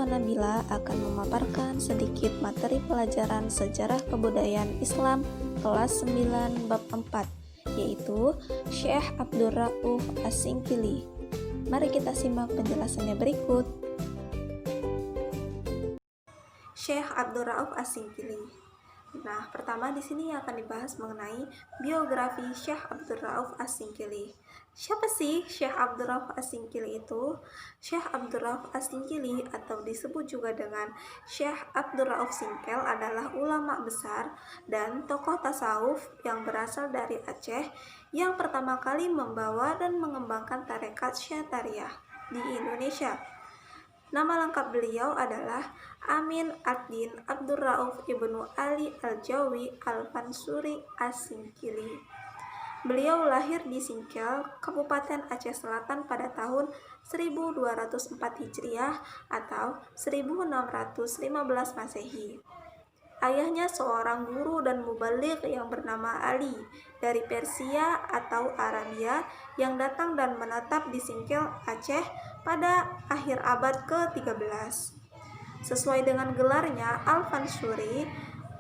Nabila akan memaparkan sedikit materi pelajaran sejarah kebudayaan Islam kelas 9 bab 4, yaitu Syekh Abdul Rauf As-Singkili. Mari kita simak penjelasannya berikut. Syekh Abdul Rauf As-Singkili. Nah, pertama di sini akan dibahas mengenai biografi Syekh Abdul Rauf As-Singkili. Siapa sih Syekh Abdul Rauf As-Singkili itu? Syekh Abdul Rauf As-Singkili atau disebut juga dengan Syekh Abdul Rauf Singkel adalah ulama besar dan tokoh tasawuf yang berasal dari Aceh yang pertama kali membawa dan mengembangkan tarekat Syatariyah di Indonesia. Nama lengkap beliau adalah Amin ad-Din Abdul Rauf Ibnu Ali Al-Jawi Al-Fansuri As-Singkili. Beliau lahir di Singkel, Kabupaten Aceh Selatan pada tahun 1204 Hijriah atau 1615 Masehi. Ayahnya seorang guru dan mubaligh yang bernama Ali dari Persia atau Arabia yang datang dan menetap di Singkel, Aceh pada akhir abad ke-13. Sesuai dengan gelarnya Al-Fansuri,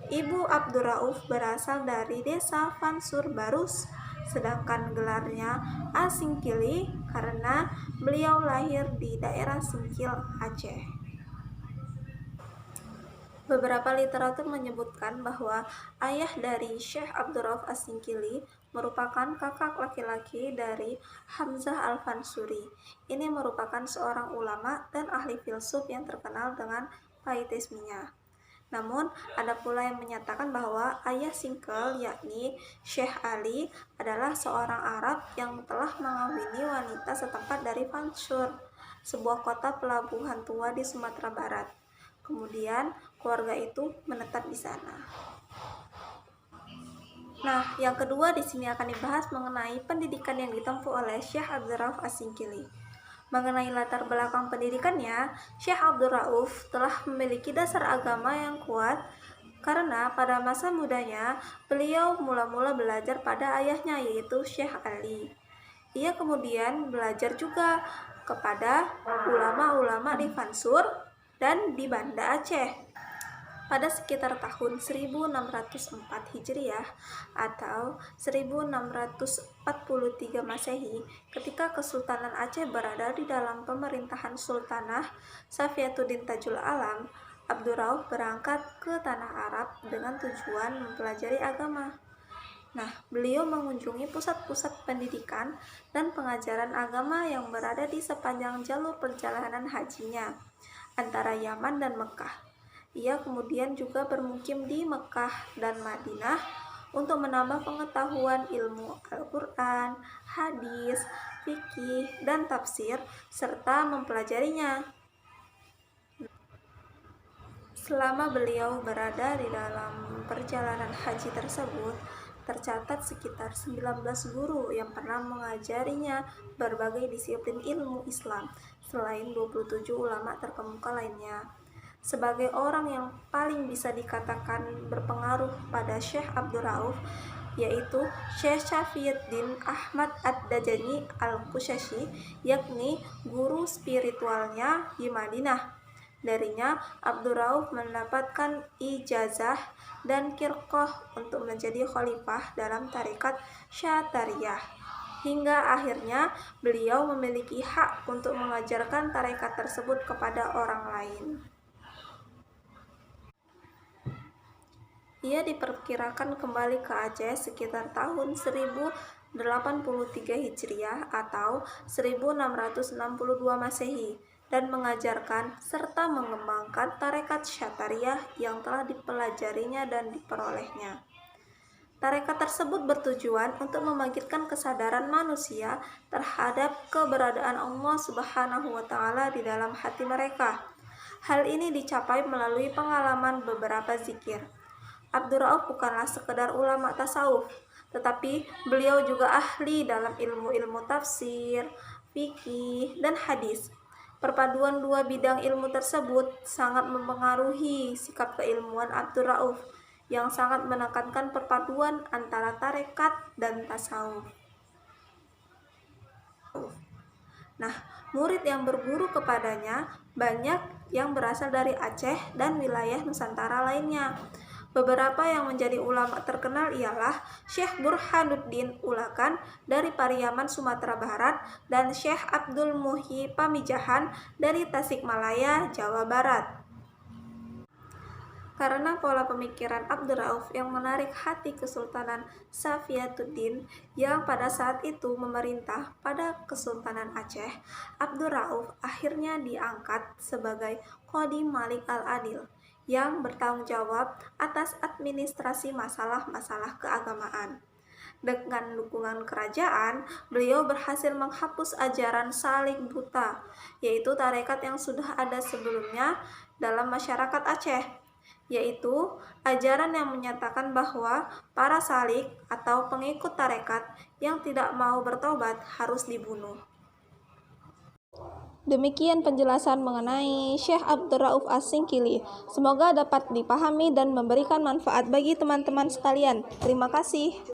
Ibu Abdul Rauf berasal dari desa Fansur Barus, sedangkan gelarnya As-Singkili karena beliau lahir di daerah Singkil, Aceh. Beberapa literatur menyebutkan bahwa ayah dari Syekh Abdul Rauf As-Singkili merupakan kakak laki-laki dari Hamzah Al-Fansuri. Ini merupakan seorang ulama dan ahli filsuf yang terkenal dengan pietismenya. Namun, ada pula yang menyatakan bahwa ayah Singkel, yakni Syekh Ali, adalah seorang Arab yang telah mengawini wanita setempat dari Fansur, sebuah kota pelabuhan tua di Sumatera Barat. Kemudian keluarga itu menetap di sana. Nah, yang kedua di sini akan dibahas mengenai pendidikan yang ditempuh oleh Syekh Abdul Rauf As-Singkili. Mengenai latar belakang pendidikannya, Syekh Abdul Rauf telah memiliki dasar agama yang kuat karena pada masa mudanya beliau mula-mula belajar pada ayahnya yaitu Syekh Ali. Ia kemudian belajar juga kepada ulama-ulama di Fansur dan di Banda Aceh. Pada sekitar tahun 1604 Hijriah atau 1643 Masehi, ketika Kesultanan Aceh berada di dalam pemerintahan Sultanah Safiatuddin Tajul Alam, Abdul Rauf berangkat ke tanah Arab dengan tujuan mempelajari agama. Nah, beliau mengunjungi pusat-pusat pendidikan dan pengajaran agama yang berada di sepanjang jalur perjalanan hajinya antara Yaman dan Mekah. Ia kemudian juga bermukim di Mekah dan Madinah untuk menambah pengetahuan ilmu Al-Quran, hadis, fikih, dan tafsir, serta mempelajarinya. Selama beliau berada di dalam perjalanan haji tersebut, tercatat sekitar 19 guru yang pernah mengajarinya berbagai disiplin ilmu Islam, selain 27 ulama terkemuka lainnya. Sebagai orang yang paling bisa dikatakan berpengaruh pada Syekh Abdul Rauf, yaitu Syekh Syafiuddin Ahmad Ad-Dajani Al-Qushashi, yakni guru spiritualnya di Madinah. Darinya, Abdul Rauf mendapatkan ijazah dan qirqah untuk menjadi khalifah dalam tarekat Syatariyah. Hingga akhirnya beliau memiliki hak untuk mengajarkan tarekat tersebut kepada orang lain. Ia diperkirakan kembali ke Aceh sekitar tahun 1083 Hijriah atau 1662 Masehi dan mengajarkan serta mengembangkan tarekat Syatariyah yang telah dipelajarinya dan diperolehnya. Tarekat tersebut bertujuan untuk membangkitkan kesadaran manusia terhadap keberadaan Allah Subhanahu wa Ta'ala di dalam hati mereka. Hal ini dicapai melalui pengalaman beberapa zikir. Abdul Rauf bukanlah sekedar ulama tasawuf, tetapi beliau juga ahli dalam ilmu-ilmu tafsir, fikih, dan hadis. Perpaduan dua bidang ilmu tersebut sangat mempengaruhi sikap keilmuan Abdul Rauf yang sangat menekankan perpaduan antara tarekat dan tasawuf. Nah, murid yang berguru kepadanya banyak yang berasal dari Aceh dan wilayah Nusantara lainnya. Beberapa yang menjadi ulama terkenal ialah Syekh Burhanuddin Ulakan dari Pariaman, Sumatera Barat, dan Syekh Abdul Muhyi Pamijahan dari Tasikmalaya, Jawa Barat. Karena pola pemikiran Abdurrauf yang menarik hati Kesultanan Safiyatuddin yang pada saat itu memerintah pada Kesultanan Aceh, Abdurrauf akhirnya diangkat sebagai Qadi Malik Al-Adil yang bertanggung jawab atas administrasi masalah-masalah keagamaan. Dengan dukungan kerajaan, beliau berhasil menghapus ajaran Salik Buta, yaitu tarekat yang sudah ada sebelumnya dalam masyarakat Aceh, yaitu ajaran yang menyatakan bahwa para salik atau pengikut tarekat yang tidak mau bertobat harus dibunuh. Demikian penjelasan mengenai Syekh Abdurrauf As-Singkili. Semoga dapat dipahami dan memberikan manfaat bagi teman-teman sekalian. Terima kasih.